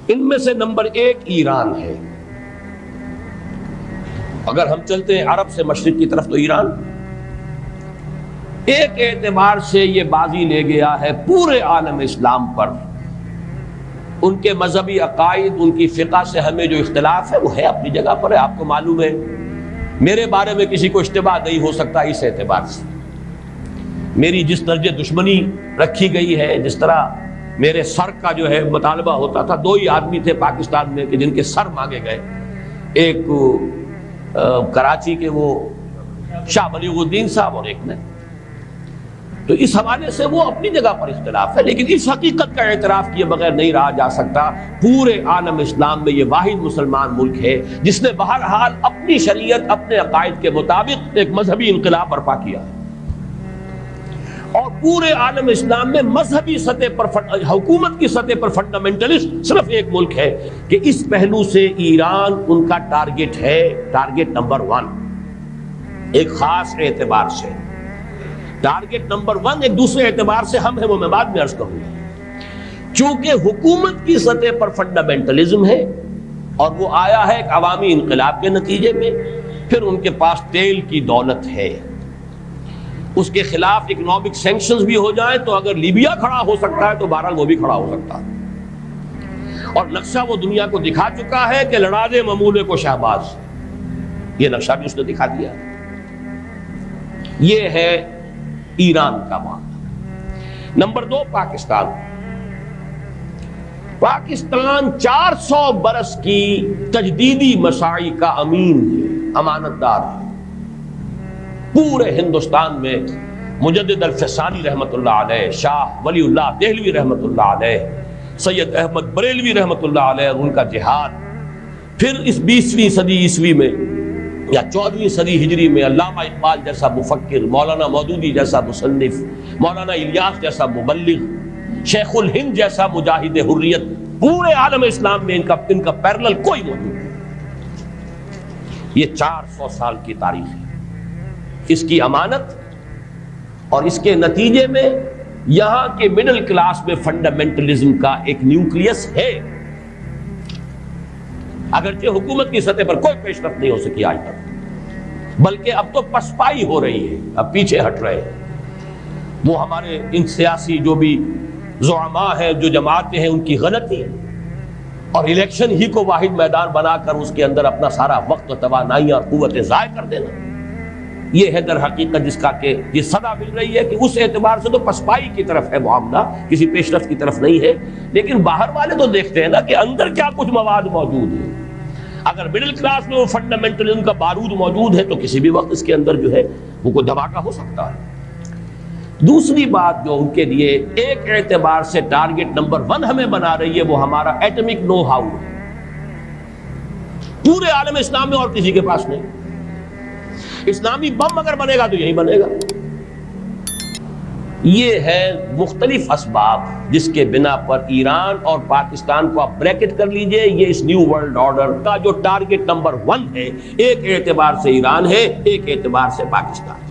ان میں سے نمبر 1 ایران ہے. اگر ہم چلتے ہیں عرب سے مشرق کی طرف تو ایران ایک اعتبار سے یہ بازی لے گیا ہے پورے عالم اسلام پر. ان کے مذہبی عقائد، ان کی فقہ سے ہمیں جو اختلاف ہے وہ ہے اپنی جگہ پر ہے. آپ کو معلوم ہے میرے بارے میں کسی کو اشتباہ نہیں ہو سکتا اس اعتبار سے. میری جس درجے دشمنی رکھی گئی ہے، جس طرح میرے سر کا جو ہے مطالبہ ہوتا تھا، 2 ہی آدمی تھے پاکستان میں کہ جن کے سر مانگے گئے. ایک کراچی کے وہ شاہ بلیغ الدین صاحب اور ایک نے. تو اس حوالے سے وہ اپنی جگہ پر اختلاف ہے، لیکن اس حقیقت کا اعتراف کیے بغیر نہیں رہا جا سکتا پورے عالم اسلام میں یہ واحد مسلمان ملک ہے جس نے بہرحال اپنی شریعت، اپنے عقائد کے مطابق ایک مذہبی انقلاب برپا کیا. اور پورے عالم اسلام میں مذہبی سطح پر، حکومت کی سطح پر فنڈامنٹلسٹ صرف ایک ملک ہے کہ اس پہلو سے ایران ان کا ٹارگٹ ہے، ٹارگٹ نمبر 1 ایک خاص اعتبار سے. ٹارگٹ نمبر 1 ایک دوسرے اعتبار سے ہم ہیں، وہ میں بعد میں عرض کروں گا. چونکہ حکومت کی سطح پر فنڈامنٹلزم ہے اور وہ آیا ہے ایک عوامی انقلاب کے نتیجے میں، پھر ان کے پاس تیل کی دولت ہے، اس کے خلاف اکنامک سینکشنز بھی ہو جائیں تو اگر لیبیا کھڑا ہو سکتا ہے تو بہرحال وہ بھی کھڑا ہو سکتا ہے. اور نقشہ وہ دنیا کو دکھا چکا ہے کہ لڑا دے ممولے کو شہباز، یہ نقشہ بھی اس نے دکھا دیا. یہ ہے ایران کا معاملہ. نمبر 2 پاکستان. پاکستان 400 برس کی تجدیدی مساعی کا امین ہے، امانت دار ہے. پورے ہندوستان میں مجدد الفسانی رحمت اللہ علیہ، شاہ ولی اللہ دہلوی رحمت اللہ علیہ، سید احمد بریلوی رحمت اللہ علیہ اور ان کا جہاد، پھر اس 20ویں صدی عیسوی میں یا 14ویں صدی ہجری میں علامہ اقبال جیسا مفکر، مولانا مودودی جیسا مصنف، مولانا الیاس جیسا مبلغ، شیخ الہند جیسا مجاہد حریت، پورے عالم اسلام میں ان کا پیرلل کوئی موجود نہیں. یہ 400 سال کی تاریخ ہے، اس کی امانت اور اس کے نتیجے میں یہاں کے مڈل کلاس میں فنڈامنٹلزم کا ایک نیوکلیس ہے. اگرچہ حکومت کی سطح پر کوئی پیش رفت نہیں ہو سکی آج تک، بلکہ اب تو پسپائی ہو رہی ہے، اب پیچھے ہٹ رہے ہیں. وہ ہمارے ان سیاسی جو بھی زعماء ہیں، جو جماعتیں ہیں، ان کی غلطی ہے اور الیکشن ہی کو واحد میدان بنا کر اس کے اندر اپنا سارا وقت و توانائی اور قوتیں ضائع کر دینا. یہ ہے در حقیقت جس کا کہ یہ صدا مل رہی ہے کہ اس اعتبار سے تو پسپائی کی طرف ہے معاملہ، کسی پیش رفت کی طرف نہیں ہے. لیکن باہر والے تو دیکھتے ہیں نا کہ اندر کیا کچھ مواد موجود ہے. اگر مڈل کلاس میں وہ فنڈامنٹلزم کا بارود موجود ہے تو کسی بھی وقت اس کے اندر جو ہے وہ کوئی دھماکہ ہو سکتا ہے. دوسری بات جو ان کے لیے ایک اعتبار سے ٹارگٹ نمبر 1 ہمیں بنا رہی ہے وہ ہمارا ایٹمک نو ہاؤ ہے. پورے عالم اسلام میں اور کسی کے پاس نہیں. اسلامی بم اگر بنے گا تو یہی بنے گا. یہ ہے مختلف اسباب جس کے بنا پر ایران اور پاکستان کو آپ بریکٹ کر لیجئے. یہ اس نیو ورلڈ آرڈر کا جو ٹارگٹ نمبر 1 ہے، ایک اعتبار سے ایران ہے، ایک اعتبار سے پاکستان.